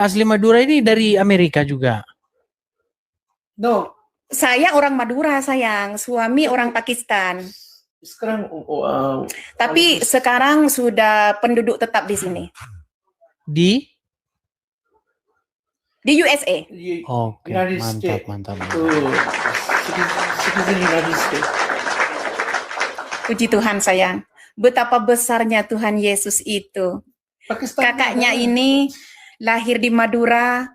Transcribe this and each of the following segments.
asli Madura ini dari Amerika juga? No, Saya orang Madura, sayang. Suami orang Pakistan. sekarang Tapi sekarang sudah penduduk tetap di sini. Di? Di USA. Oke, United mantap, States. mantap. Citizen United States. Puji Tuhan, sayang. Betapa besarnya Tuhan Yesus itu. Pakistan. Kakaknya ini lahir di Madura.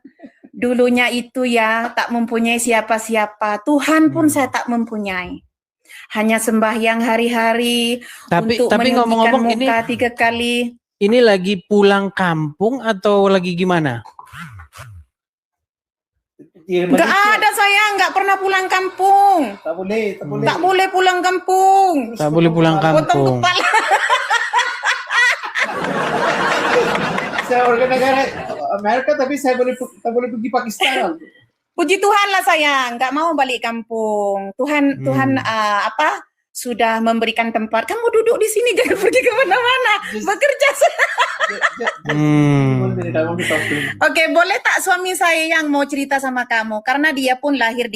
Dulunya itu ya tak mempunyai siapa-siapa. Tuhan pun saya tak mempunyai. Hanya sembahyang hari-hari untuk Tapi menyucikan ngomong-ngomong muka 3 kali. ini lagi pulang kampung atau lagi gimana? Enggak ada, saya nggak pernah pulang kampung. Tak boleh. Tak boleh pulang kampung. Tak boleh pulang Potong kampung. kepala. Saya warga negara Amerika tapi saya tak boleh pergi Pakistan. Puji Tuhan lah, sayang, nggak mau balik kampung. Tuhan sudah memberikan tempat. Kamu duduk di sini, jangan pergi kemana-mana. Bekerja. Oke, boleh tak suami saya yang mau cerita sama kamu? Karena dia pun lahir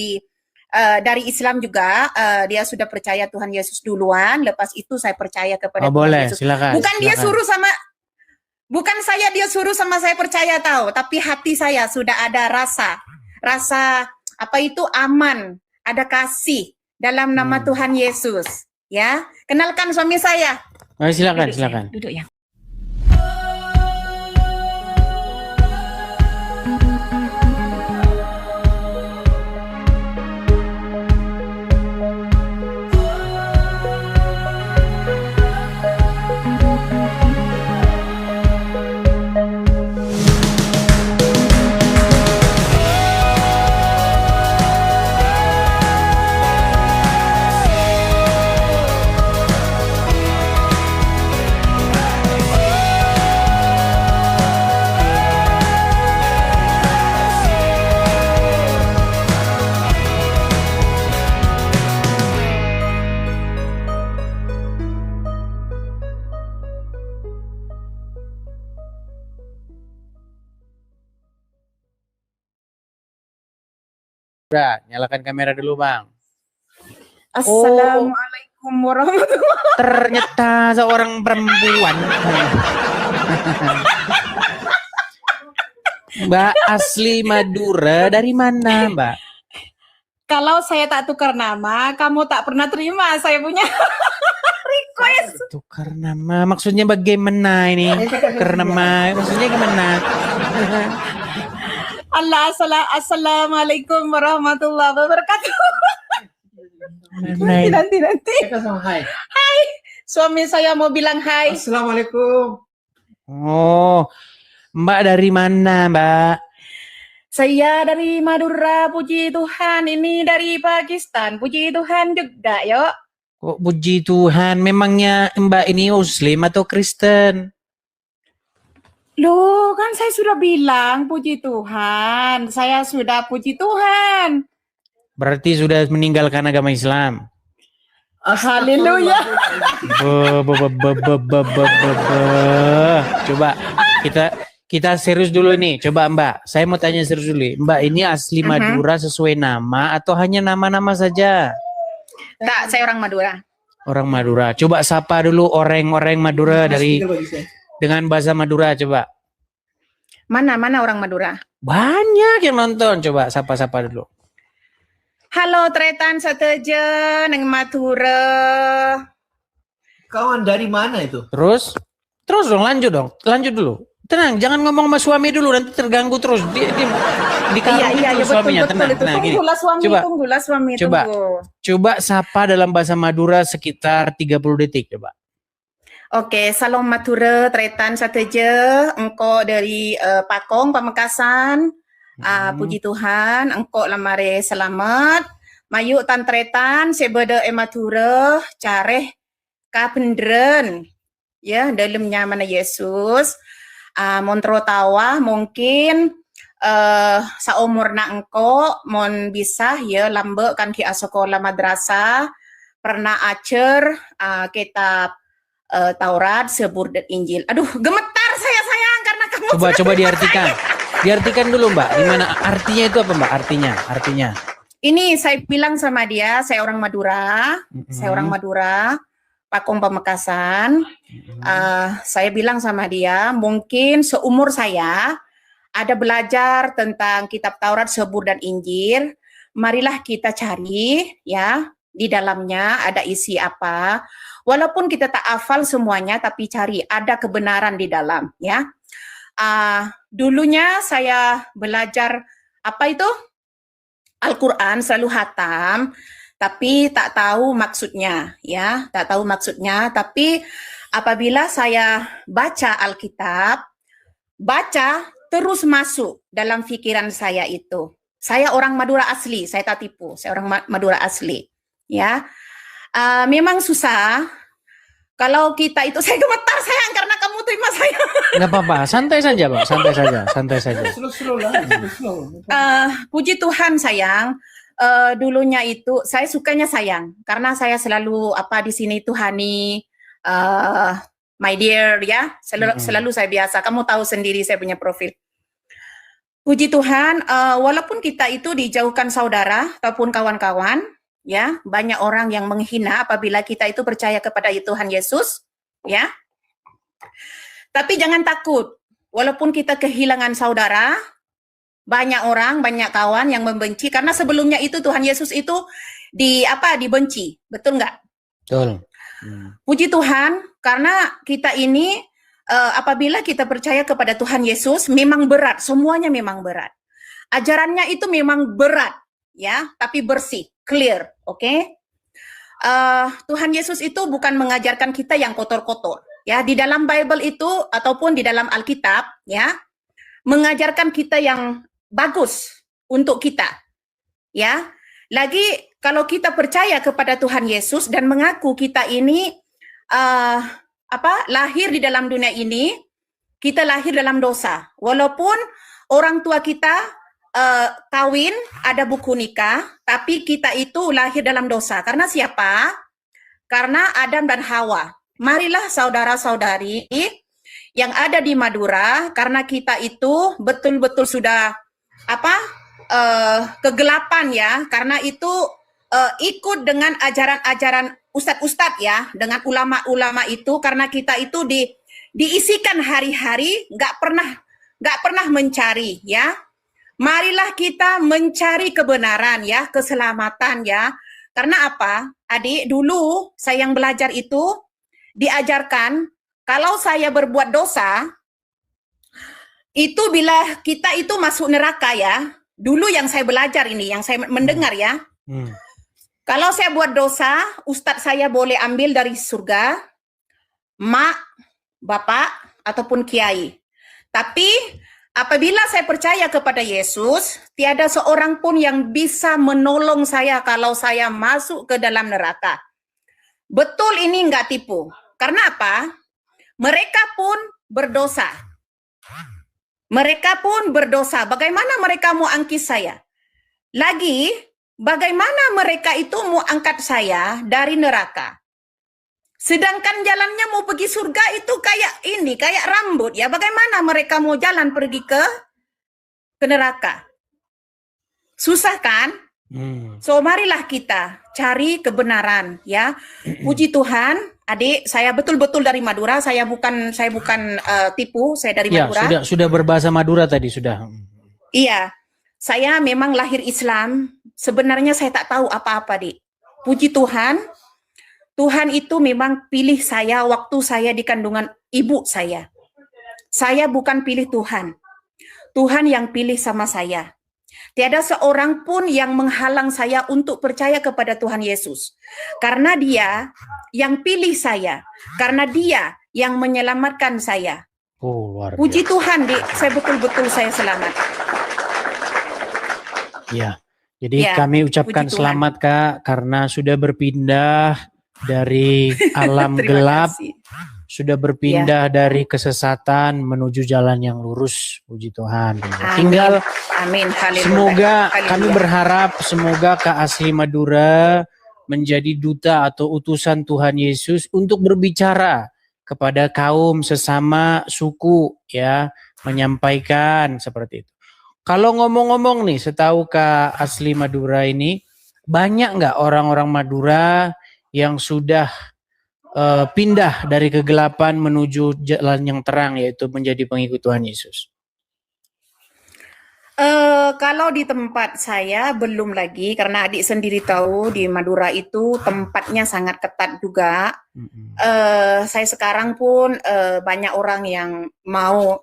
dari Islam juga. Dia sudah percaya Tuhan Yesus duluan. Lepas itu saya percaya kepada Tuhan Boleh, Yesus. silakan. Bukan dia suruh sama saya percaya tahu, tapi hati saya sudah ada rasa aman, ada kasih dalam nama Tuhan Yesus. Ya, kenalkan suami saya. Silakan. Duduk ya. Udah, nyalakan kamera dulu, Bang. Assalamualaikum warahmatullahi wabarakatuh. Ternyata seorang perempuan. Mbak asli Madura dari mana, Mbak? Kalau saya tak tukar nama, kamu tak pernah terima saya punya request. Tukar nama, maksudnya bagaimana ini? Tukar nama, maksudnya gimana? Assalamualaikum warahmatullahi wabarakatuh. Nanti. Kita sama hai. Suami saya mau bilang hai. Assalamualaikum. Oh, Mbak dari mana, Mbak? Saya dari Madura, puji Tuhan. Ini dari Pakistan, puji Tuhan juga, yuk. Kok puji Tuhan, memangnya Mbak ini Muslim atau Kristen? Loh, kan saya sudah bilang puji Tuhan. Saya sudah puji Tuhan. Berarti sudah meninggalkan agama Islam. Haleluya. Coba kita serius dulu nih. Coba Mbak, saya mau tanya serius dulu. Mbak ini asli Madura sesuai nama atau hanya nama-nama saja? Tak, saya orang Madura. Orang Madura. Coba sapa dulu orang-orang Madura dengan bahasa Madura, coba. Mana orang Madura? Banyak yang nonton. Coba sapa-sapa dulu. Halo Tretan Seteja neng Madura. Kawan dari mana itu? Terus dong, lanjut dulu. Tenang, jangan ngomong sama suami dulu, nanti terganggu terus. Dikarung suaminya. Tenang, gini. Tunggulah suami. Coba sapa dalam bahasa Madura sekitar 30 detik, coba. Oke, salam Madura, Tretan Seteja, engkau dari Pakong, Pamekasan. Puji Tuhan, engkau lamare selamat. Mayu tan Tretan, sebeda Madura, careh kapendren. Ya, dalamnya mana Yesus. Montro tawa mungkin saumurna engkau mon bisa ya lambe kan ki sekolah madrasah pernah acer kitab Taurat sebur dan Injil. Aduh, gemetar saya sayang karena kamu coba diartikan. Diartikan dulu Mbak, gimana artinya itu apa Mbak? Artinya. Ini saya bilang sama dia, saya orang Madura, Pakong Pamekasan. Saya bilang sama dia, mungkin seumur saya ada belajar tentang kitab Taurat, Zabur dan Injil. Marilah kita cari ya, di dalamnya ada isi apa. Walaupun kita tak hafal semuanya, tapi cari ada kebenaran di dalam ya. Dulunya saya belajar apa itu? Al-Quran selalu hatam, tapi tak tahu maksudnya ya, tak tahu maksudnya. Tapi apabila saya baca Alkitab, baca terus masuk dalam pikiran saya itu. Saya orang Madura asli, saya tak tipu, saya orang Madura asli ya. Memang susah. Kalau kita itu, saya gemetar sayang karena kamu terima saya. Nggak apa-apa, santai saja Pak, santai saja. Slow lah, slow. Puji Tuhan sayang, dulunya itu saya sukanya sayang karena saya selalu di sini Tuhani, my dear ya, selalu saya biasa. Kamu tahu sendiri saya punya profil. Puji Tuhan, walaupun kita itu dijauhkan saudara ataupun kawan-kawan, ya banyak orang yang menghina apabila kita itu percaya kepada Tuhan Yesus, ya. Tapi jangan takut, walaupun kita kehilangan saudara, banyak orang, banyak kawan yang membenci karena sebelumnya itu Tuhan Yesus itu dibenci, betul nggak? Betul. Puji Tuhan, karena kita ini apabila kita percaya kepada Tuhan Yesus memang berat, semuanya memang berat. Ajarannya itu memang berat, ya, tapi bersih, clear, oke? Tuhan Yesus itu bukan mengajarkan kita yang kotor-kotor, ya. Di dalam Bible itu ataupun di dalam Alkitab, ya, mengajarkan kita yang bagus untuk kita, ya. Lagi kalau kita percaya kepada Tuhan Yesus dan mengaku kita ini lahir di dalam dunia ini, kita lahir dalam dosa. Walaupun orang tua kita kawin, ada buku nikah, tapi kita itu lahir dalam dosa. Karena siapa? Karena Adam dan Hawa. Marilah saudara-saudari yang ada di Madura, karena kita itu betul-betul sudah kegelapan ya, karena itu ikut dengan ajaran-ajaran ustadz-ustadz ya, dengan ulama-ulama itu, karena kita itu diisikan hari-hari, nggak pernah mencari ya. Marilah kita mencari kebenaran ya, keselamatan ya. Karena apa? Adik, dulu saya yang belajar itu diajarkan kalau saya berbuat dosa, itu bila kita itu masuk neraka ya. Dulu yang saya belajar ini, yang saya mendengar ya. Kalau saya buat dosa, ustadz saya boleh ambil dari surga, mak, bapak, ataupun kiai. Tapi apabila saya percaya kepada Yesus, tiada seorang pun yang bisa menolong saya kalau saya masuk ke dalam neraka. Betul ini nggak tipu. Karena apa? Mereka pun berdosa. Mereka pun berdosa. Bagaimana mereka mau angkis saya? Lagi, bagaimana mereka itu mau angkat saya dari neraka? Sedangkan jalannya mau pergi surga itu kayak rambut ya. Bagaimana mereka mau jalan pergi ke neraka? Susah kan? So marilah kita cari kebenaran ya. Puji Tuhan, adik, saya betul-betul dari Madura. Saya bukan tipu, saya dari Madura. Ya, sudah berbahasa Madura tadi sudah. Iya, saya memang lahir Islam. Sebenarnya saya tak tahu apa-apa, Dik. Puji Tuhan, Tuhan itu memang pilih saya waktu saya di kandungan ibu saya. Saya bukan pilih Tuhan. Tuhan yang pilih sama saya. Tiada seorang pun yang menghalang saya untuk percaya kepada Tuhan Yesus. Karena Dia yang pilih saya. Karena Dia yang menyelamatkan saya. Oh, luar biasa. Puji Tuhan, Dik, saya betul-betul saya selamat. Ya, jadi kami ucapkan selamat Kak, karena sudah berpindah dari alam gelap, sudah berpindah dari kesesatan menuju jalan yang lurus. Puji Tuhan. Tinggal semoga kami berharap semoga Kak Asli Madura menjadi duta atau utusan Tuhan Yesus untuk berbicara kepada kaum sesama suku ya, menyampaikan seperti itu. Kalau ngomong-ngomong nih, setahu Kak asli Madura ini, banyak nggak orang-orang Madura yang sudah pindah dari kegelapan menuju jalan yang terang, yaitu menjadi pengikut Tuhan Yesus? Kalau di tempat saya belum lagi, karena adik sendiri tahu di Madura itu tempatnya sangat ketat juga. Saya sekarang pun banyak orang yang mau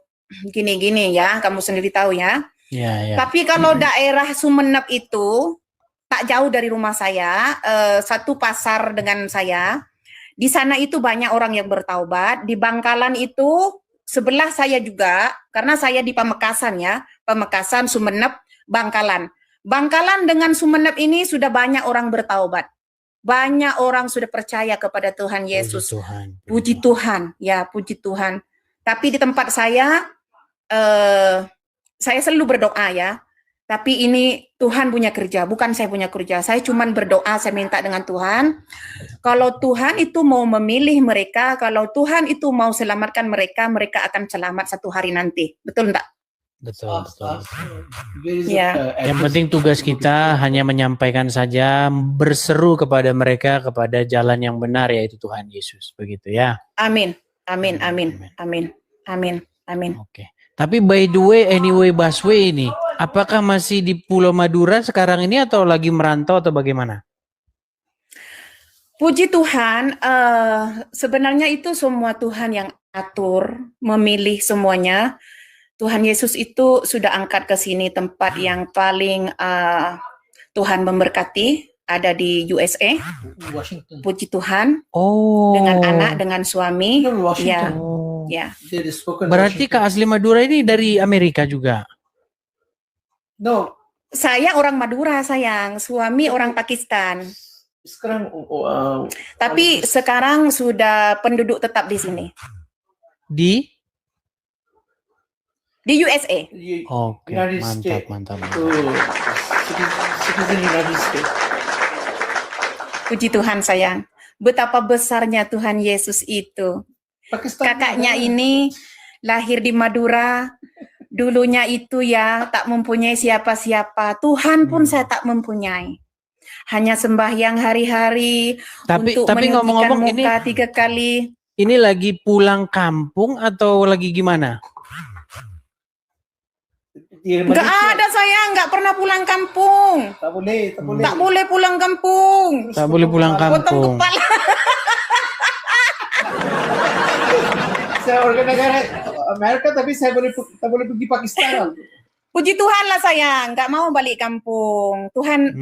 gini-gini ya, kamu sendiri tahu ya. Ya. Tapi kalau daerah Sumeneb itu tak jauh dari rumah saya, satu pasar dengan saya. Di sana itu banyak orang yang bertaubat. Di Bangkalan itu sebelah saya juga, karena saya di Pamekasan ya, Pamekasan, Sumeneb, Bangkalan. Bangkalan dengan Sumeneb ini sudah banyak orang bertaubat. Banyak orang sudah percaya kepada Tuhan Yesus. Puji Tuhan, ya puji Tuhan. Tapi di tempat saya selalu berdoa ya. Tapi ini Tuhan punya kerja, bukan saya punya kerja. Saya cuma berdoa, saya minta dengan Tuhan. Kalau Tuhan itu mau memilih mereka, kalau Tuhan itu mau selamatkan mereka, mereka akan selamat satu hari nanti. Betul enggak? Betul. Ya. Yang penting tugas kita hanya menyampaikan saja, berseru kepada mereka kepada jalan yang benar, yaitu Tuhan Yesus. Begitu ya. Amin. Oke. Tapi by the way, anyway Baswe ini, apakah masih di Pulau Madura sekarang ini atau lagi merantau atau bagaimana? Puji Tuhan, sebenarnya itu semua Tuhan yang atur, memilih semuanya. Tuhan Yesus itu sudah angkat ke sini tempat yang paling Tuhan memberkati, ada di USA. Washington. Puji Tuhan. Oh. Dengan anak, dengan suami. Ya. Ya. Berarti Kak asli Madura ini dari Amerika juga? No. Saya orang Madura sayang, suami orang Pakistan. Sekarang tapi sekarang sudah penduduk tetap di sini. Di USA. Oke, mantap. Puji Tuhan sayang. Betapa besarnya Tuhan Yesus itu. Kakaknya ini lahir di Madura. Dulunya itu ya tak mempunyai siapa-siapa. Tuhan pun saya tak mempunyai. Hanya sembahyang hari-hari untuk meninggikan muka 3 kali. Ini lagi pulang kampung atau lagi gimana? Enggak ada saya, enggak pernah pulang kampung. Tak boleh. Tak boleh pulang kampung. Tak boleh pulang kampung. Potong kepala. Saya warga negara Amerika tapi saya tak boleh pergi Pakistan. Puji Tuhan lah sayang, nggak mau balik kampung. Tuhan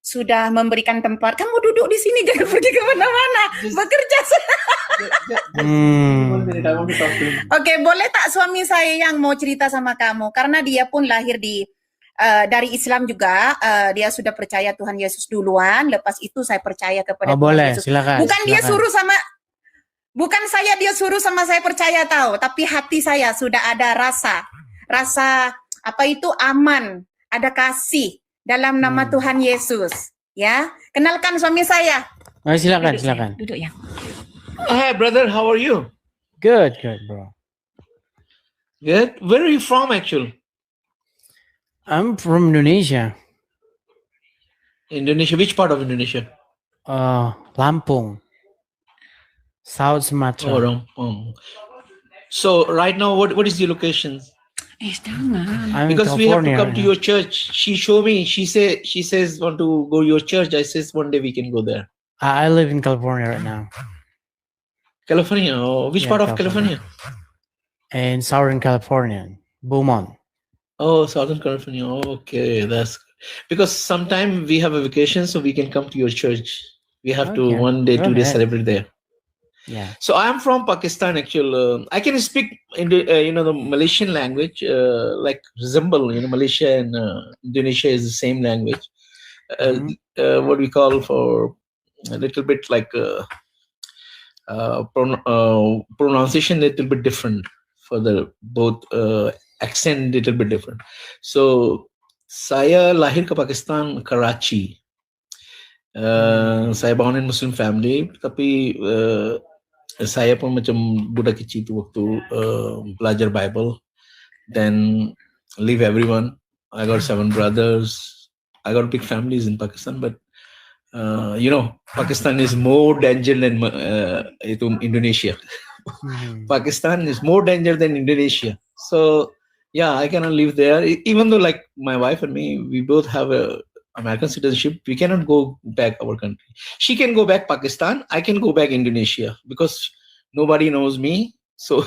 sudah memberikan tempat. Kamu duduk di sini, jangan pergi kemana-mana. Bekerja. Oke, boleh tak suami saya yang mau cerita sama kamu? Karena dia pun lahir dari Islam juga. Dia sudah percaya Tuhan Yesus duluan. Lepas itu saya percaya kepada Tuhan Yesus. Silakan. Bukan dia suruh sama saya percaya tahu, tapi hati saya sudah ada rasa aman, ada kasih dalam nama Tuhan Yesus. Ya, kenalkan suami saya. Silakan. Duduk ya. Hi brother, how are you? Good bro. Good. Where are you from actually? I'm from Indonesia. Indonesia, which part of Indonesia? Lampung. South Sumatra. So right now, what is the location? Because we have to come to your church. She showed me. She says want to go to your church. I says one day we can go there. I live in California right now. California. Which part of California? In Southern California, Beaumont. Oh, Southern California. Okay, that's because sometime we have a vacation, so we can come to your church. We have to 1 day, 2 days celebrate there. Yeah. So I'm from Pakistan. Actually, I can speak the Malaysian language, like resemble. Malaysia and Indonesia is the same language. What we call for a little bit like pronunciation, little bit different for the both accent, little bit different. So saya lahir ke Pakistan, Karachi. Saya bangun in Muslim family, tapi saya pun macam budak kecil itu waktu belajar Bible, then leave everyone. I got 7 brothers. I got big families in Pakistan, but Pakistan is more danger than Indonesia. Pakistan is more danger than Indonesia. So yeah, I cannot live there. Even though like my wife and me, we both have a American citizenship, we cannot go back our country. She can go back Pakistan. I can go back Indonesia because nobody knows me. So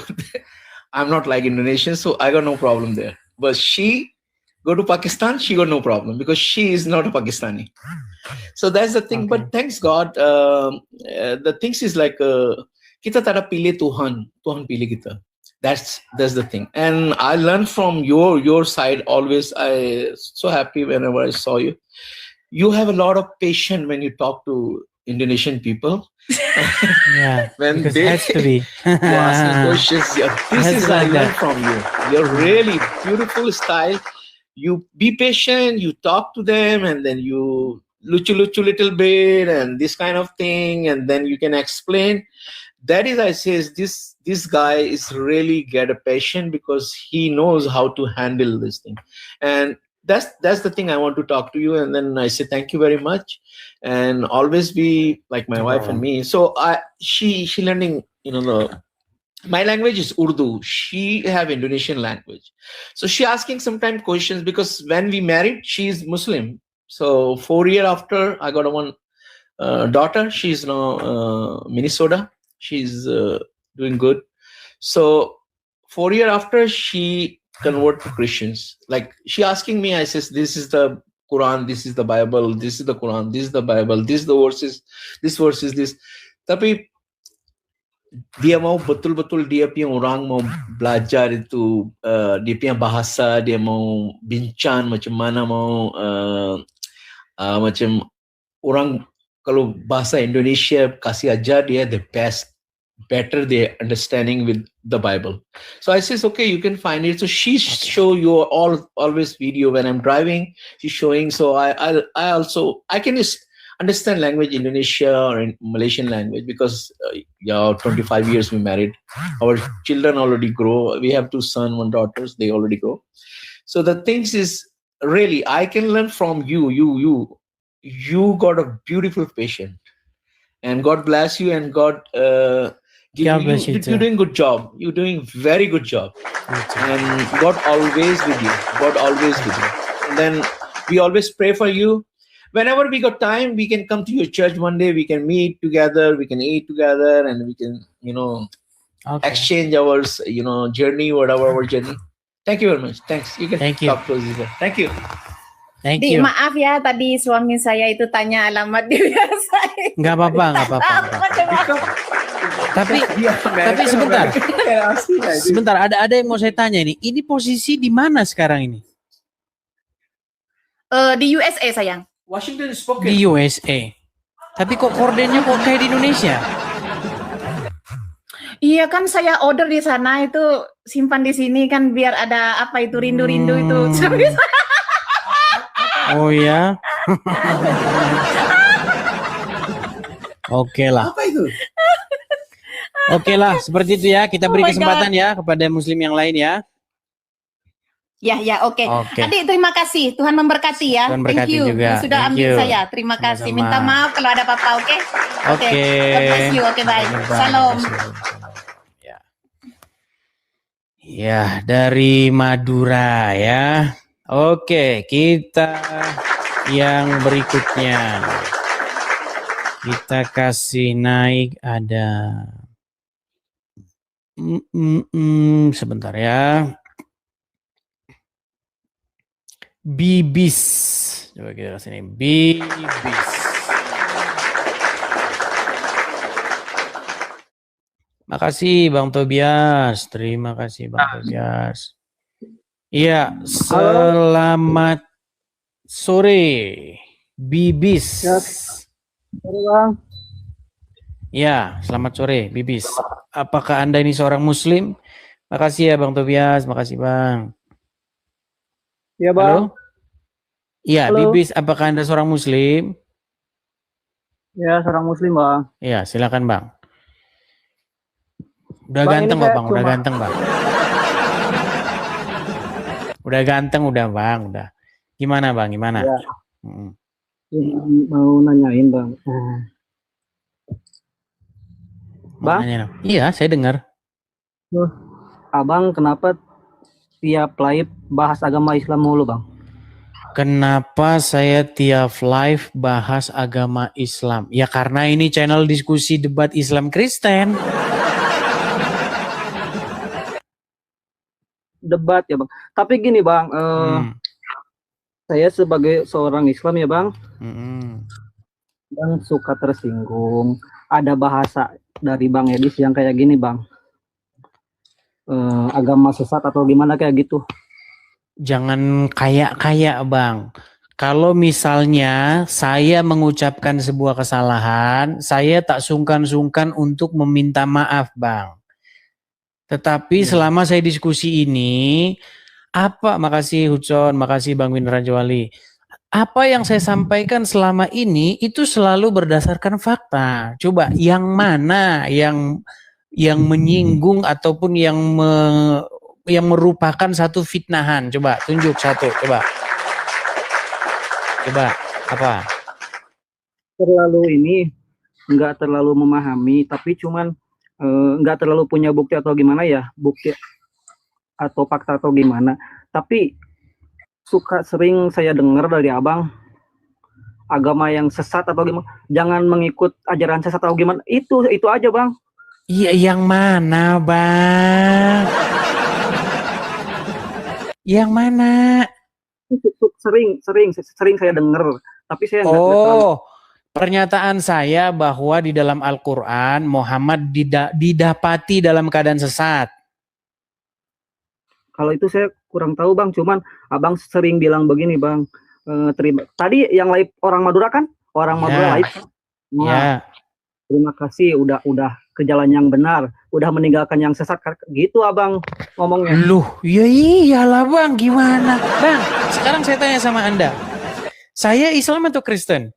I'm not like Indonesian, so I got no problem there. But she go to Pakistan, she got no problem because she is not a Pakistani. So that's the thing. Okay. But thanks God, the things is like kita tada pilih Tuhan pilih kita. That's the thing. And I learned from your side always. I so happy whenever I saw you. You have a lot of patience when you talk to Indonesian people. Yeah, when they has to be. Asking questions. Yeah, this is I learned from you. You're really beautiful style. You be patient, you talk to them, and then you luchu little bit and this kind of thing, and then you can explain. That is, I say, this guy is really get a patient because he knows how to handle this thing. And that's the thing I want to talk to you. And then I say thank you very much, and always be like my wife and me. So she learning, my language is Urdu. She have Indonesian language. So she asking sometimes questions because when we married, she is Muslim. So 4 years after, I got one daughter. She's now Minnesota. She's doing good. So 4 years after, she convert to Christians. Like she asking me, I says, this is the Quran, this is the Bible, this is the Quran, this is the Bible, this is the verses, this verse is this. Tapi dia mau betul-betul dia punya orang mau belajar itu, dia punya bahasa, dia mau bincang macam mana mau macam orang kalau bahasa Indonesia kasih ajar dia the better they understanding with the Bible. So I says, okay, you can find it. So she show you always video when I'm driving. She's showing. So I can understand language Indonesia or in Malaysian language because 25 years we married. Our children already grow. We have 2 sons, 1 daughters. They already grow. So the things is really I can learn from you. You got a beautiful patient, and God bless you, and God you're doing good job. You're doing very good job, and God always with you. God always with you. And then we always pray for you. Whenever we got time, we can come to your church one day. We can meet together. We can eat together, and we can exchange our journey, whatever our journey. Thank you very much. Thanks. You can talk to us. Thank you. Thank you. Maaf ya, tadi suami saya itu tanya alamat di saya. Nggak apa-apa. Tapi sebentar, ada yang mau saya tanya ini. Ini posisi di mana sekarang ini? Di USA sayang. Washington Spokane. Di USA. Tapi kok kordennya kok kayak di Indonesia? Iya kan saya order di sana itu simpan di sini kan biar ada apa itu rindu-rindu itu. Oh ya. Oke lah. Apa itu? Oke lah, seperti itu ya. Kita beri kesempatan ya kepada muslim yang lain ya. Ya, oke. Adik, terima kasih. Tuhan memberkati ya. Tuhan berkati. Thank you juga. Sudah ambil saya. Terima kasih. Minta maaf kalau ada apa-apa, oke? Oke. God bless you. Oke, bye. Salam. Ya, dari Madura ya. Oke, kita yang berikutnya. Kita kasih naik ada sebentar ya. Bibis. Coba kita kasih ini Bibis. Makasih Bang Tobias. Terima kasih Bang Tobias. Iya, selamat sore Bibis. Sore Bang. Ya, selamat sore Bibis. Apakah Anda ini seorang muslim? Makasih ya Bang Tobias, makasih Bang. Iya Bang. Iya, Bibis, apakah Anda seorang muslim? Ya, seorang muslim Bang. Ya, silakan Bang. Udah Bang, ganteng ini kok saya Bang, udah cuma- ganteng Bang. Udah ganteng udah Bang, udah. Gimana Bang, gimana? Ya, Mm. mau nanyain Bang. Bang, Makanya, iya saya dengar. Abang kenapa tiap live bahas agama Islam mulu Bang? Kenapa saya tiap live bahas agama Islam? Ya karena ini channel diskusi debat Islam Kristen. Debat ya Bang. Tapi gini Bang, saya sebagai seorang Islam ya Bang, yang suka tersinggung. Ada bahasa dari Bang Edis yang kayak gini Bang. Agama sesat atau gimana kayak gitu. Jangan kayak Bang. Kalau misalnya saya mengucapkan sebuah kesalahan, saya tak sungkan-sungkan untuk meminta maaf Bang. Tetapi selama saya diskusi ini, makasih Hudson, makasih Bang Win Rajawali. Apa yang saya sampaikan selama ini itu selalu berdasarkan fakta. Coba yang mana yang menyinggung ataupun yang merupakan satu fitnahan. Coba tunjuk satu, coba apa? Nggak terlalu memahami, tapi cuman nggak terlalu punya bukti atau gimana ya, bukti atau fakta atau gimana. Tapi sering saya dengar dari Abang, agama yang sesat atau gimana, jangan mengikut ajaran sesat atau gimana. Itu aja Bang. Iya, yang mana Bang? Yang mana? Sering saya dengar, tapi saya nggak tahu. Pernyataan saya bahwa di dalam Al-Quran Muhammad didapati dalam keadaan sesat. Kalau itu saya kurang tahu Bang, cuman Abang sering bilang begini Bang, terima. Tadi yang live orang Madura kan? Orang Madura live. Nah, terima kasih udah ke jalan yang benar, udah meninggalkan yang sesat gitu Abang ngomongnya. Loh, ya iyalah Bang, gimana? Bang, sekarang saya tanya sama Anda. Saya Islam atau Kristen?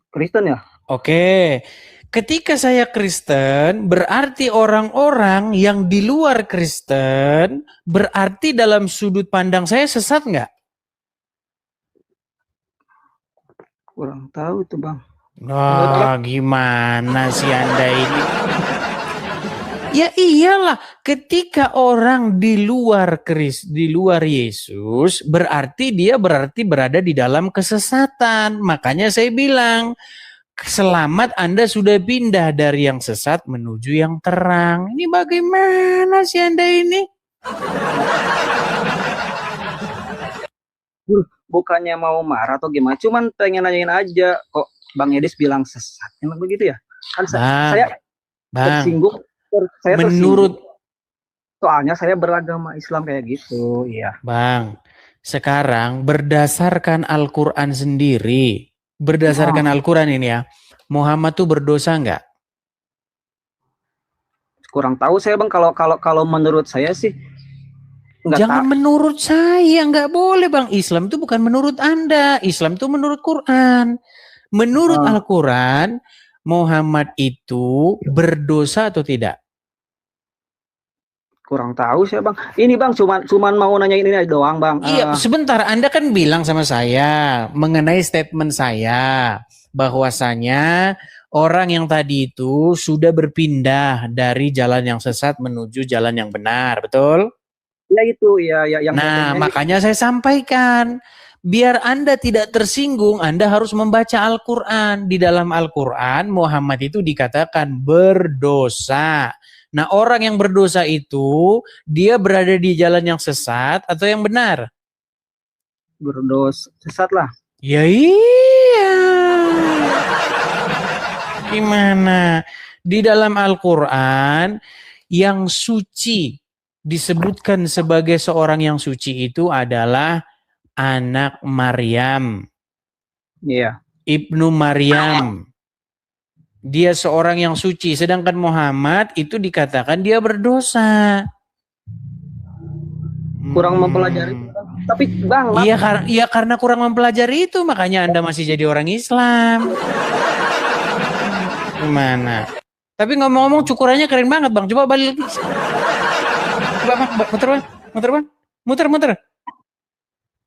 Kristen ya? Oke. Ketika saya Kristen, berarti orang-orang yang di luar Kristen, berarti dalam sudut pandang saya sesat nggak? Kurang tahu itu Bang. Nah, gimana sih Anda ini? Ya iyalah, ketika orang di luar Yesus, berarti dia berada di dalam kesesatan. Makanya saya bilang, selamat Anda sudah pindah dari yang sesat menuju yang terang. Ini bagaimana sih Anda ini? Bukannya mau marah atau gimana, cuman pengen nanyain aja, kok Bang Edis bilang sesat, emang begitu ya? Kan saya tersinggung, saya tersinggung. Soalnya saya beragama Islam kayak gitu, iya. Bang, sekarang berdasarkan Al-Quran sendiri, berdasarkan Al-Quran ini ya, Muhammad tuh berdosa nggak? Kurang tahu saya Bang, kalau menurut saya sih jangan menurut saya, nggak boleh Bang. Islam itu bukan menurut Anda. Islam itu menurut Quran. Menurut Al-Quran, Muhammad itu berdosa atau tidak? Kurang tahu saya Bang. Ini Bang, cuman mau nanyain ini doang Bang. Iya, sebentar. Anda kan bilang sama saya mengenai statement saya bahwasanya orang yang tadi itu sudah berpindah dari jalan yang sesat menuju jalan yang benar, betul? Ya itu, ya yang. Nah, makanya saya sampaikan, biar Anda tidak tersinggung, Anda harus membaca Al-Quran. Di dalam Al-Quran, Muhammad itu dikatakan berdosa. Nah, orang yang berdosa itu, dia berada di jalan yang sesat atau yang benar? Berdosa, sesat lah. Ya iya. Gimana? Di dalam Al-Quran, yang suci, disebutkan sebagai seorang yang suci itu adalah anak Maryam. Iya. Ibnu Maryam. Dia seorang yang suci, sedangkan Muhammad itu dikatakan dia berdosa. Kurang mempelajari. Tapi Bang, iya karena kurang mempelajari itu makanya Anda masih jadi orang Islam. Gimana? Tapi ngomong-ngomong cukurannya keren banget Bang. Coba balik lagi. Coba Bang, muter Bang. Muter Bang. Muter.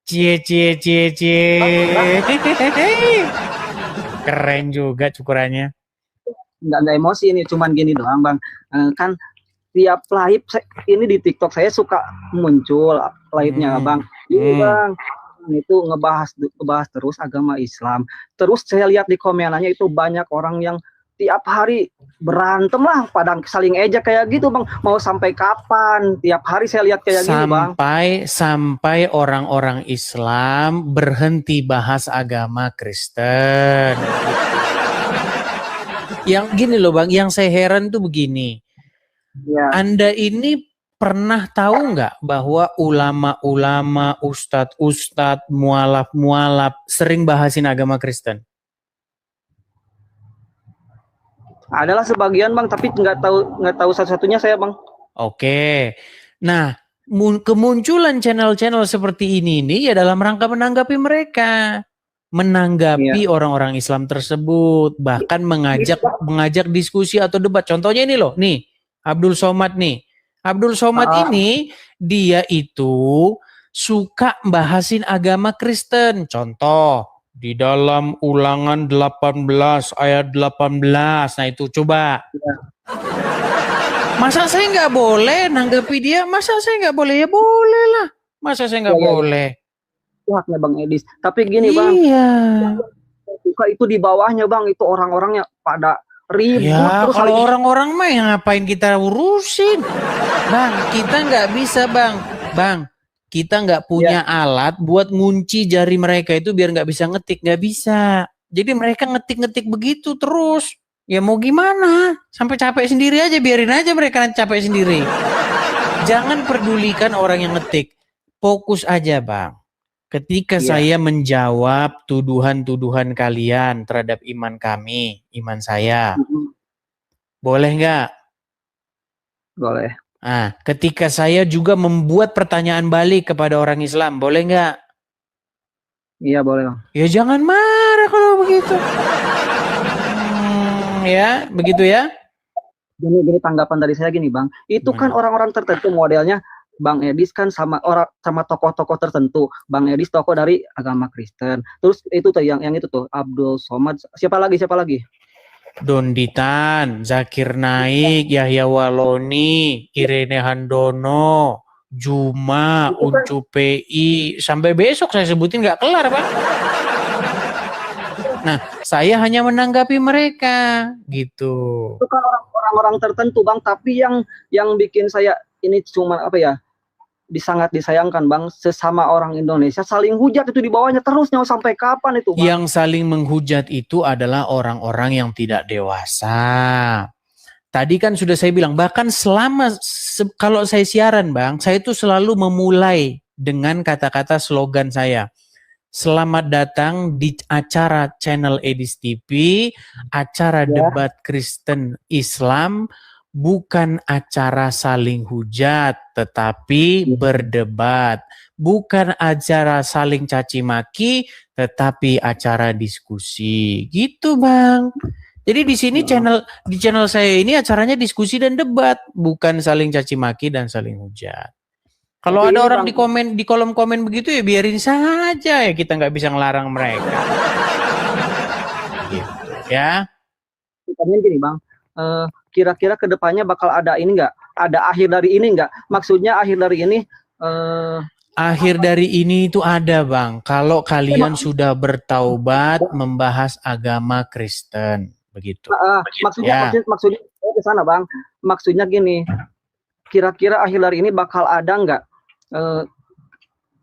Cie. Keren juga cukurannya. Nggak emosi ini, cuman gini doang Bang. Kan tiap live ini di TikTok saya suka muncul live-nya Bang. Ini Bang, itu ngebahas terus agama Islam. Terus saya lihat di komenannya itu banyak orang yang tiap hari berantem lah, pada saling ejek kayak gitu Bang. Mau sampai kapan? Tiap hari saya lihat kayak gini Bang. Sampai orang-orang Islam berhenti bahas agama Kristen. Yang gini loh Bang, yang saya heran tuh begini. Ya. Anda ini pernah tahu nggak bahwa ulama-ulama, ustadz-ustadz, mualaf sering bahasin agama Kristen? Adalah sebagian Bang, tapi nggak tahu satu-satunya saya Bang. Oke. Nah, kemunculan channel-channel seperti ini ya dalam rangka menanggapi mereka. Menanggapi orang-orang Islam tersebut, bahkan mengajak diskusi atau debat. Contohnya ini loh, nih Abdul Somad nih. Abdul Somad ini dia itu suka bahasin agama Kristen. Contoh di dalam Ulangan 18 ayat 18. Nah itu coba. Masa saya nggak boleh nanggapi dia? Masa saya nggak boleh? Ya boleh lah. Masa saya nggak boleh? Haknya Bang Edis. Tapi gini Bang. Suka itu di bawahnya Bang, itu orang-orangnya pada ribut. Ya kalau orang-orang mah yang ngapain kita urusin? Bang, kita nggak bisa Bang. Kita nggak punya alat buat ngunci jari mereka itu biar nggak bisa ngetik, nggak bisa. Jadi mereka ngetik begitu terus. Ya mau gimana? Sampai capek sendiri aja, biarin aja mereka nanti capek sendiri. Jangan pedulikan orang yang ngetik. Fokus aja Bang. Ketika saya menjawab tuduhan-tuduhan kalian terhadap iman kami, iman saya. Boleh nggak? Boleh. Nah, ketika saya juga membuat pertanyaan balik kepada orang Islam, boleh nggak? Iya boleh. Ya jangan marah kalau begitu. Ya, begitu ya. Gini tanggapan dari saya gini Bang, itu kan orang-orang tertentu modelnya Bang Edis kan sama tokoh-tokoh tertentu. Bang Edis tokoh dari agama Kristen. Terus itu tuh yang itu tuh Abdul Somad. Siapa lagi? Donditan, Zakir Naik, Yahya Waloni, Irene Handono, Juma, Uncu PI, sampai besok saya sebutin nggak kelar Pak. Nah, saya hanya menanggapi mereka gitu. Itu kan orang-orang tertentu Bang, tapi yang bikin saya ini cuma apa ya? Sangat disayangkan Bang, sesama orang Indonesia saling hujat itu di bawahnya terus, sampai kapan itu Bang? Yang saling menghujat itu adalah orang-orang yang tidak dewasa. Tadi kan sudah saya bilang, bahkan kalau saya siaran Bang, saya itu selalu memulai dengan kata-kata slogan saya. Selamat datang di acara channel Edis TV, acara debat Kristen Islam. Bukan acara saling hujat, tetapi berdebat. Bukan acara saling caci maki, tetapi acara diskusi. Gitu Bang. Jadi di sini di channel saya ini acaranya diskusi dan debat, bukan saling caci maki dan saling hujat. Kalau ada orang di kolom komen begitu ya biarin saja ya, kita nggak bisa ngelarang mereka. Gitu ya. Gini Bang. Kira-kira kedepannya bakal ada ini nggak? Ada akhir dari ini nggak? Maksudnya akhir dari ini? Akhir dari ini itu ada Bang. Kalau kalian sudah bertaubat membahas agama Kristen, begitu. Maksudnya ke sana Bang. Maksudnya gini. Kira-kira akhir dari ini bakal ada nggak?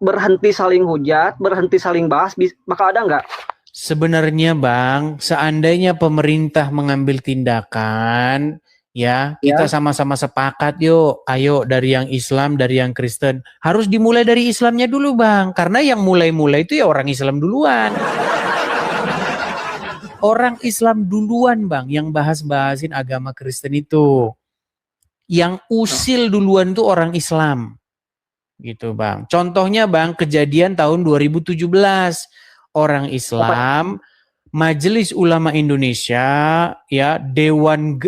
Berhenti saling hujat, berhenti saling bahas, bakal ada nggak? Sebenarnya Bang, seandainya pemerintah mengambil tindakan, ya kita sama-sama sepakat yuk, ayo dari yang Islam, dari yang Kristen. Harus dimulai dari Islamnya dulu Bang, karena yang mulai-mulai itu ya orang Islam duluan. Orang Islam duluan Bang, yang bahasin agama Kristen itu. Yang usil duluan itu orang Islam. Gitu Bang. Contohnya Bang, kejadian tahun 2017. Orang Islam Majelis Ulama Indonesia, ya, Dewan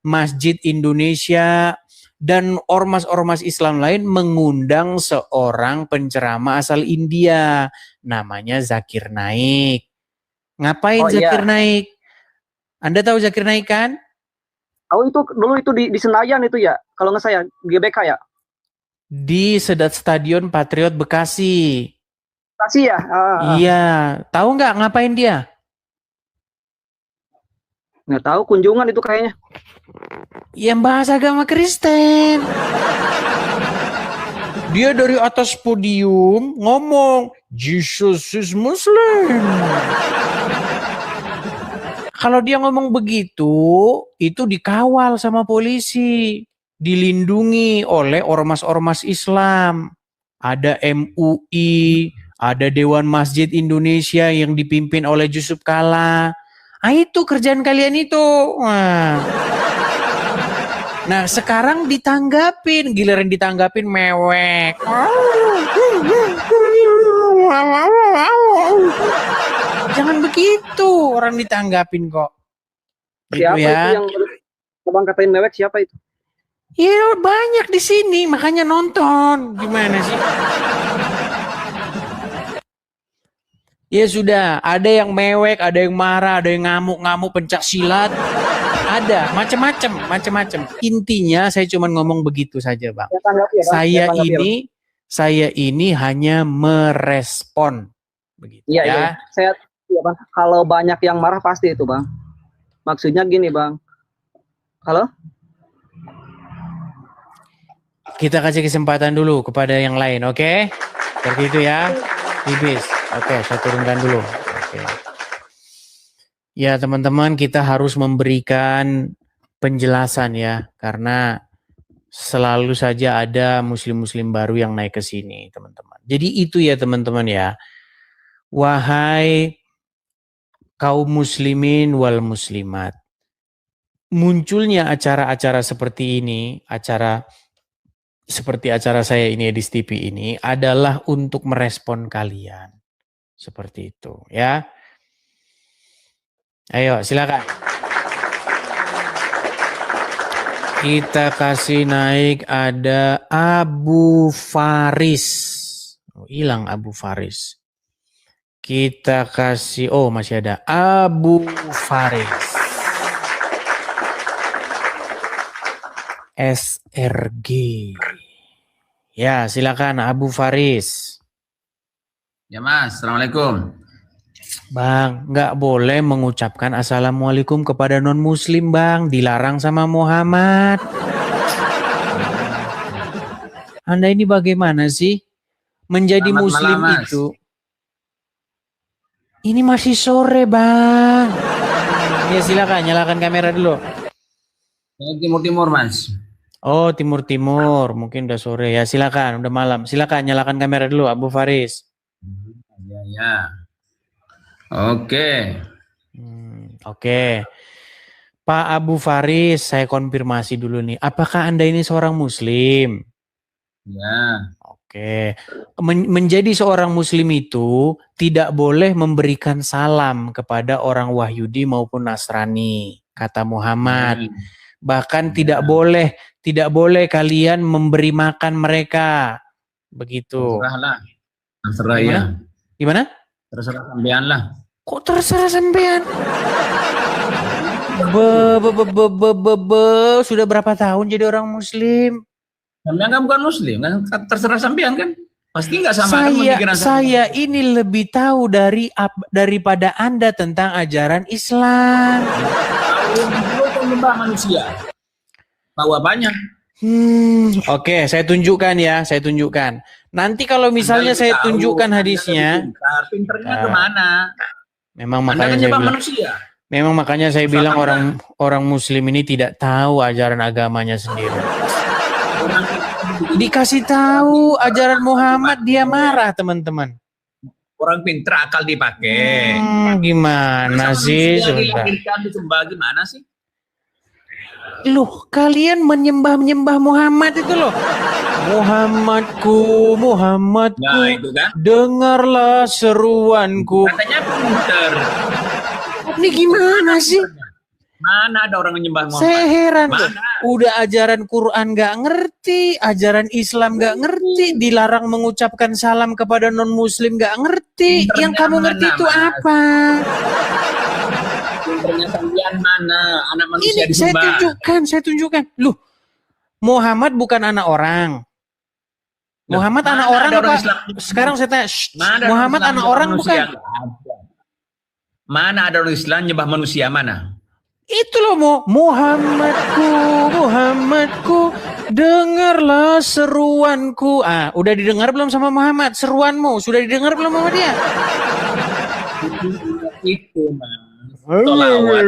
Masjid Indonesia, dan ormas-ormas Islam lain mengundang seorang penceramah asal India, namanya Zakir Naik. Ngapain Zakir Naik? Anda tahu Zakir Naik kan? Oh, itu dulu itu di Senayan itu ya, kalau nggak saya GBK ya. Di Stadion Patriot Bekasi. Bekasi ya? Iya, tahu nggak ngapain dia? Nggak tahu, kunjungan itu kayaknya. Yang bahas agama Kristen. Dia dari atas podium ngomong, Jesus is Muslim. Kalau dia ngomong begitu, itu dikawal sama polisi, dilindungi oleh ormas-ormas Islam. Ada MUI, ada Dewan Masjid Indonesia yang dipimpin oleh Yusuf Kala. Itu kerjaan kalian itu. Nah, sekarang ditanggapin, giliran ditanggapin mewek. Jangan begitu, orang ditanggapin kok. Gitu siapa ya. itu yang Abang katain mewek, siapa itu? Iya, banyak di sini, makanya nonton. Gimana sih? Ya sudah, ada yang mewek, ada yang marah, ada yang ngamuk-ngamuk, pencak silat. Ada, macam-macam. Intinya saya cuma ngomong begitu saja, Bang. Saya ini hanya merespon. Begitu ya. Saya Bang, kalau banyak yang marah pasti itu, Bang. Maksudnya gini, Bang. Halo? Kita kasih kesempatan dulu kepada yang lain, oke? Seperti itu ya. Ibis. Oke, saya turunkan dulu. Oke. Ya, teman-teman, kita harus memberikan penjelasan ya, karena selalu saja ada muslim-muslim baru yang naik ke sini, teman-teman. Jadi itu ya, teman-teman ya. Wahai kaum muslimin wal muslimat, munculnya acara-acara seperti ini, seperti acara saya ini, Edis TV ini, adalah untuk merespon kalian. Seperti itu ya. Ayo silakan. Kita kasih naik, ada Abu Faris. Hilang Abu Faris. Kita kasih, masih ada Abu Faris. SRG. Ya, silakan Abu Faris. Ya Mas, Assalamualaikum. Bang, nggak boleh mengucapkan Assalamualaikum kepada non-muslim, Bang. Dilarang sama Muhammad. Anda ini bagaimana sih? Menjadi Selamat muslim malam, Mas. itu. Ini masih sore, Bang. Ya silakan, nyalakan kamera dulu. Timur-timur, Mas. Oh, timur-timur. Mungkin udah sore ya. Silakan, udah malam. Silakan nyalakan kamera dulu, Abu Faris. Ya. Oke. Oke. Pak Abu Faris, saya konfirmasi dulu nih. Apakah Anda ini seorang muslim? Ya. Oke. Menjadi seorang muslim itu tidak boleh memberikan salam kepada orang Wahyudi maupun Nasrani, kata Muhammad. Bahkan tidak boleh kalian memberi makan mereka. Begitu. Terserahlah. Terserah ya. Gimana? Terserah sampean lah. Kok terserah sampean? Sudah berapa tahun jadi orang muslim? Sampean kan bukan muslim, kan terserah sampean kan. Pasti nggak sama kan pemikiran saya ini lebih tahu daripada Anda tentang ajaran Islam. Tahu menyembah manusia. Tahu apanya? Oke, saya tunjukkan ya, saya tunjukkan. Nanti kalau misalnya saya tunjukkan hadisnya, pinternya kemana? Memang makanya saya bilang orang muslim ini tidak tahu ajaran agamanya sendiri. Dikasih tahu ajaran Muhammad, dia marah, teman-teman. Orang pinter akal dipakai. Gimana sih? Gimana sih? Loh, kalian menyembah Muhammad itu loh. Muhammadku, Nah, itu kan? dengarlah seruanku. Katanya pinter. Ini gimana sih? Mana ada orang menyembah Muhammad? Saya heran tuh. Mana? Udah ajaran Quran nggak ngerti, ajaran Islam nggak ngerti, dilarang mengucapkan salam kepada non Muslim nggak ngerti. Pinternya Yang kamu ngerti mana, itu Mas? apa? Pinternya kalian mana? Anak manusia Ini disembah. saya tunjukkan. Loh, Muhammad bukan anak orang. Muhammad Mana anak ada orang apa? Islam? Sekarang saya tanya, Mana ada Muhammad Islam anak nyembah orang manusia? bukan? Nggak ada. Mana ada orang Islam nyembah manusia mana? Itu loh Muhammadku, dengarlah seruanku. Udah didengar belum sama Muhammad? Seruanmu sudah didengar belum sama dia? Itu Mas. Solawat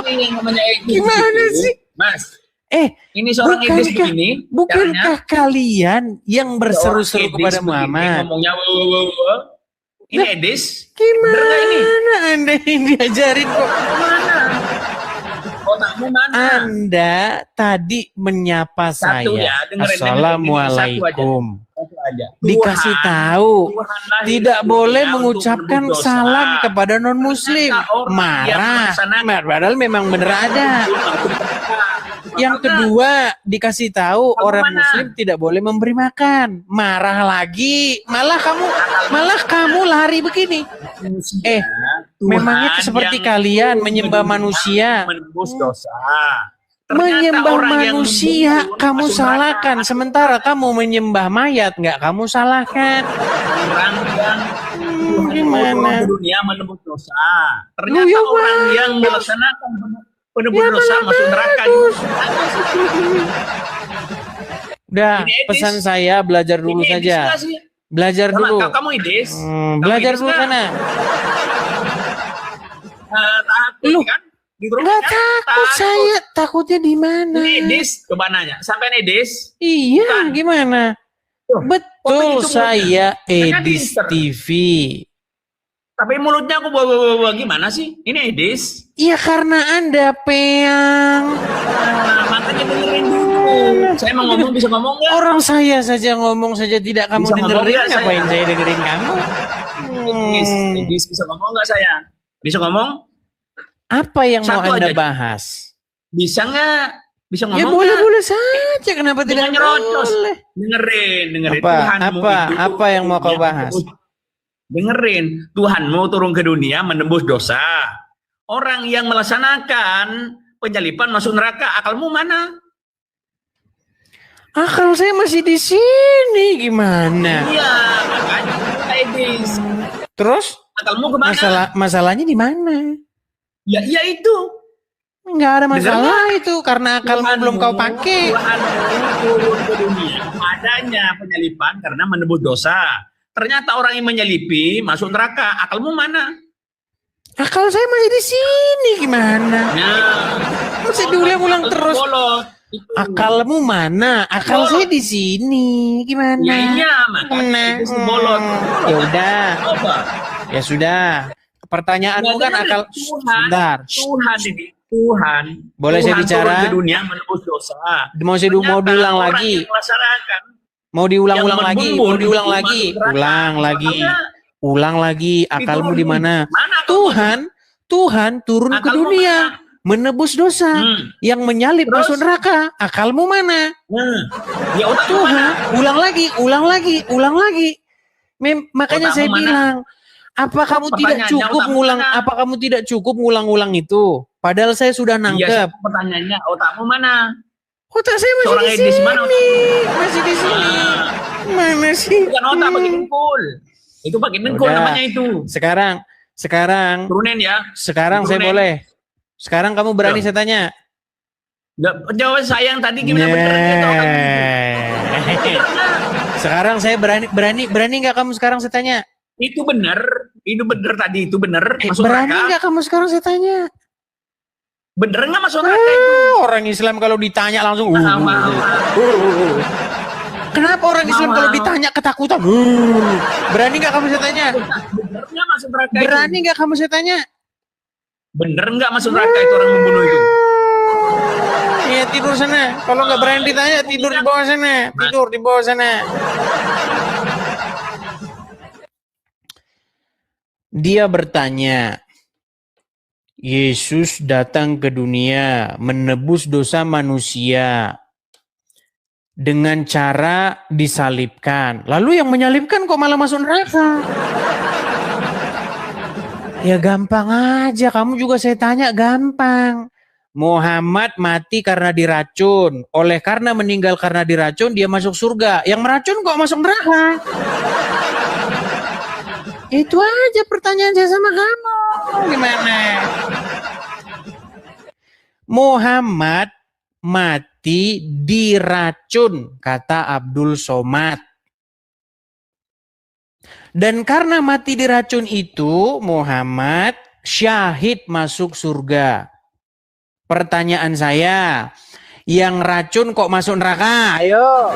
ini yang namanya Idris. Gimana sih? Mas? Ini seorang bukankah- Idris begini. Bukankah kalian yang berseru-seru Seorang kepada Idris begini, Muhammad? ngomongnya ini Edis. Gimana ini? Anda yang diajarin kok? Mana? Otakmu mana? Anda tadi menyapa Satu saya. ya, dengerin, Assalamualaikum. Satu aja. Dikasih Tuhan, tahu Tuhanlah tidak hidup boleh dunia mengucapkan untuk menebus salam dosa. kepada non muslim. Ternyata orang yang Marah. melaksanakan- Padahal memang bener ada. Yang kedua dikasih tahu Kamu orang mana? muslim tidak boleh memberi makan. Marah lagi. Malah kamu lari begini. Manusia, Tuhan Memangnya seperti yang kalian turun menyembah ke dunia manusia. menebus dosa. Ternyata Menyembah orang yang manusia membunuh kamu masuk salahkan, neraka. sementara kamu menyembah mayat nggak kamu salahkan. Orang yang Tuhan gimana? turun ke dunia menebus dosa. Ternyata ya orang bagus. yang melaksanakan penebus Ya dosa malah masuk neraka. bagus. Udah, Ini etis. pesan saya belajar dulu Ini Edis saja. nggak sih? Belajar Sama, dulu. kamu Idis? Belajar Idis dulu nggak? sana. Takut Lu, kan? Di grup Nggak kan? takut saya, takutnya di mana? Ini Edis, coba nanya. Sampai Edis? Iya, Bukan. gimana? Tuh, Betul, begitu saya Saya kan Edis pinter. TV. Tapi mulutnya aku bawa gimana sih? Ini Edis. Iya karena Anda peang. Makanya dengerin dulu. Saya mau ngomong bisa ngomong nggak? Orang saya saja ngomong saja tidak kamu Bisa ngomong dengerin, nggak saya? ngapain saya dengerin kamu? Edis bisa ngomong nggak saya? Bisa ngomong? Apa yang mau Satu Anda aja. bahas? Bisa nggak? Bisa Ya ngomong nggak? boleh-boleh saja, kenapa tidak Jangan nyerocos. boleh? Dengerin. Apa yang mau kau bahas? Dengerin, Tuhanmu turun ke dunia menembus dosa. Orang yang melaksanakan penyalipan masuk neraka, akalmu mana? Akal saya masih di sini, gimana? Iya, makanya kita Edis. Terus Akalmu kemana? masalahnya di mana? Ya, iya itu. Nggak ada masalah itu karena akalmu Tuhanmu- belum kau pakai. Tuhanmu turun ke dunia adanya penyalipan karena menebus dosa. Ternyata orang yang menyelipi masuk neraka. Akalmu mana? Akal saya masih di sini, gimana? Nah, Masih diulang-ulang terus. bolot. Itu. Akalmu mana? Akal Bolot. saya di sini, gimana? Ya iya, makanya itu bolot. Ya udah, Coba. ya sudah. Pertanyaanmu kan akal. Sebentar. Tuhan. Boleh saya Tuhan bicara? turun ke dunia menebus dosa. Mau Ternyata diulang orang lagi. yang melaksanakan, Mau diulang-ulang yang lagi. membunuh, Mau diulang masuk lagi. neraka. Ulang lagi. Makanya Ulang lagi. Akalmu di mana? Mana akalmu? Tuhan turun ke Akalmu dunia, mana? menebus dosa, yang menyalip Terus? masuk neraka. Akalmu mana? Ya otakmu Tuhan, mana? ulang lagi. Makanya Otakmu saya mana? bilang, apa kamu tidak Pertanyaannya, cukup otakmu ngulang? mana? Apa kamu tidak cukup ngulang-ulang itu? Padahal saya sudah Iya, nangkep. pertanyaannya otakmu mana? Otak saya masih Seorang di Edis sini, mana otakmu? masih di sini. Mana sih? Bukan otak, pakai dengkul. Itu pakai dengkul Udah. namanya itu. Sekarang Turunin ya. saya Turunin. boleh. Sekarang kamu berani saya tanya. Nggak, jawab saya yang tadi gimana bener gitu, otakmu gitu. Sekarang saya berani nggak kamu sekarang saya tanya? Itu bener tadi, itu bener. Masuk Berani neraka. nggak kamu sekarang saya tanya? Bener nggak masuk neraka itu? Orang Islam kalau ditanya langsung. Mau. Kenapa orang Islam kalau ditanya ketakutan? Berani nggak kamu saya tanya? Bener nggak masuk neraka itu? Berani nggak kamu saya tanya? Bener nggak masuk neraka itu orang membunuh itu? Ya tidur sana. Kalau nggak berani ditanya tidur di bawah sana. Tidur di bawah sana. Dia bertanya, Yesus datang ke dunia menebus dosa manusia dengan cara disalibkan. Lalu yang menyalibkan kok malah masuk neraka? Ya gampang aja, kamu juga saya tanya gampang. Muhammad mati karena diracun. Oleh karena meninggal karena diracun, dia masuk surga. Yang meracun kok masuk neraka? Itu aja pertanyaan saya sama kamu. Gimana? Muhammad mati diracun, kata Abdul Somad. Dan karena mati diracun itu, Muhammad syahid masuk surga. Pertanyaan saya, yang racun kok masuk neraka? Ayo.